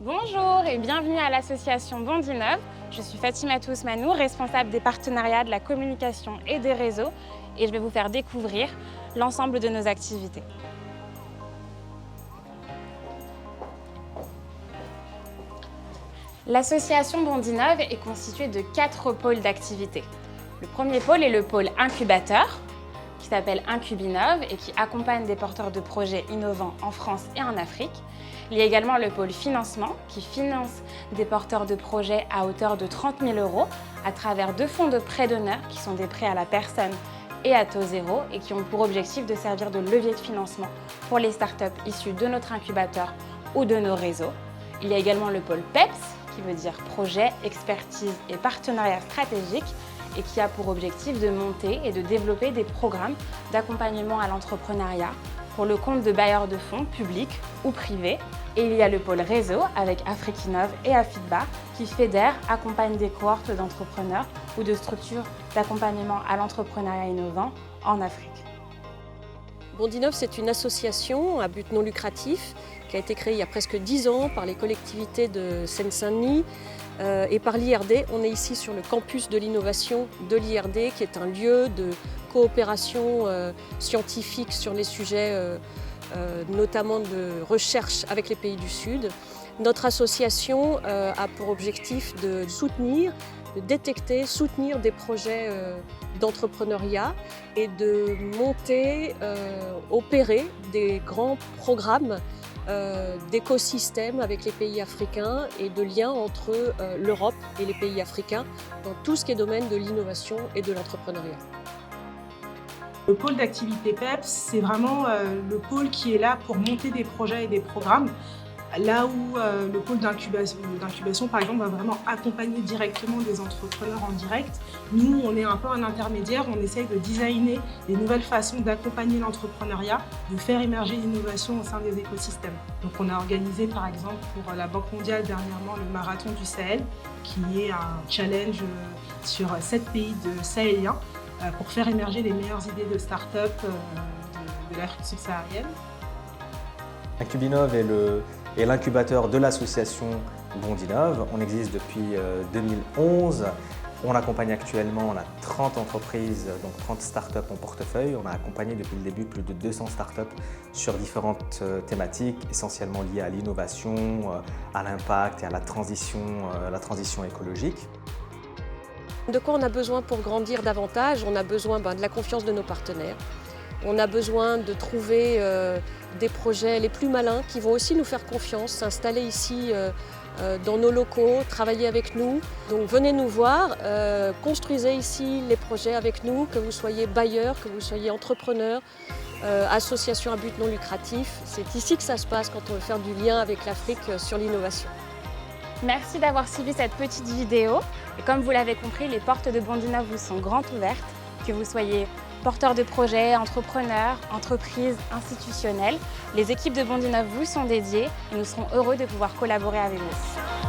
Bonjour et bienvenue à l'association Bondinov. Je suis Fatimatou Ousmanou, responsable des partenariats, de la communication et des réseaux, et je vais vous faire découvrir l'ensemble de nos activités. L'association Bondinov est constituée de 4 pôles d'activité. Le premier pôle est le pôle incubateur, qui s'appelle Incubinov et qui accompagne des porteurs de projets innovants en France et en Afrique. Il y a également le pôle financement, qui finance des porteurs de projets à hauteur de 30 000 € à travers 2 fonds de prêts d'honneur, qui sont des prêts à la personne et à taux zéro, et qui ont pour objectif de servir de levier de financement pour les startups issues de notre incubateur ou de nos réseaux. Il y a également le pôle PEPS, qui veut dire projet, expertise et partenariat stratégique, et qui a pour objectif de monter et de développer des programmes d'accompagnement à l'entrepreneuriat pour le compte de bailleurs de fonds publics ou privés. Et il y a le pôle réseau avec Afrikinov et Afidba qui fédèrent, accompagnent des cohortes d'entrepreneurs ou de structures d'accompagnement à l'entrepreneuriat innovant en Afrique. Bondinov, c'est une association à but non lucratif qui a été créée il y a presque 10 ans par les collectivités de Seine-Saint-Denis et par l'IRD. On est ici sur le campus de l'innovation de l'IRD, qui est un lieu de coopération scientifique sur les sujets notamment de recherche avec les pays du Sud. Notre association a pour objectif de soutenir, de détecter, soutenir des projets d'entrepreneuriat et de monter, opérer des grands programmes d'écosystèmes avec les pays africains et de liens entre l'Europe et les pays africains dans tout ce qui est domaine de l'innovation et de l'entrepreneuriat. Le pôle d'activité PEPS, c'est vraiment le pôle qui est là pour monter des projets et des programmes. Là où le pôle d'incubation, par exemple, va vraiment accompagner directement des entrepreneurs en direct. Nous, on est un peu un intermédiaire, on essaye de designer des nouvelles façons d'accompagner l'entrepreneuriat, de faire émerger l'innovation au sein des écosystèmes. Donc on a organisé, par exemple, pour la Banque mondiale dernièrement, le Marathon du Sahel, qui est un challenge sur 7 pays sahéliens pour faire émerger les meilleures idées de start-up de l'Afrique subsaharienne. Incubinov est l'incubateur de l'association Bondinov. On existe depuis 2011. On accompagne actuellement, on a 30 entreprises, donc 30 startups en portefeuille. On a accompagné depuis le début plus de 200 startups sur différentes thématiques, essentiellement liées à l'innovation, à l'impact et à la transition écologique. De quoi on a besoin pour grandir davantage? On a besoin de la confiance de nos partenaires. On a besoin de trouver des projets les plus malins qui vont aussi nous faire confiance, s'installer ici dans nos locaux, travailler avec nous. Donc venez nous voir, construisez ici les projets avec nous, que vous soyez bailleur, que vous soyez entrepreneur, association à but non lucratif. C'est ici que ça se passe quand on veut faire du lien avec l'Afrique sur l'innovation. Merci d'avoir suivi cette petite vidéo. Et comme vous l'avez compris, les portes de Bondinov vous sont grandes ouvertes, que vous soyez porteurs de projets, entrepreneurs, entreprises, institutionnels. Les équipes de Bondinov vous sont dédiées et nous serons heureux de pouvoir collaborer avec vous.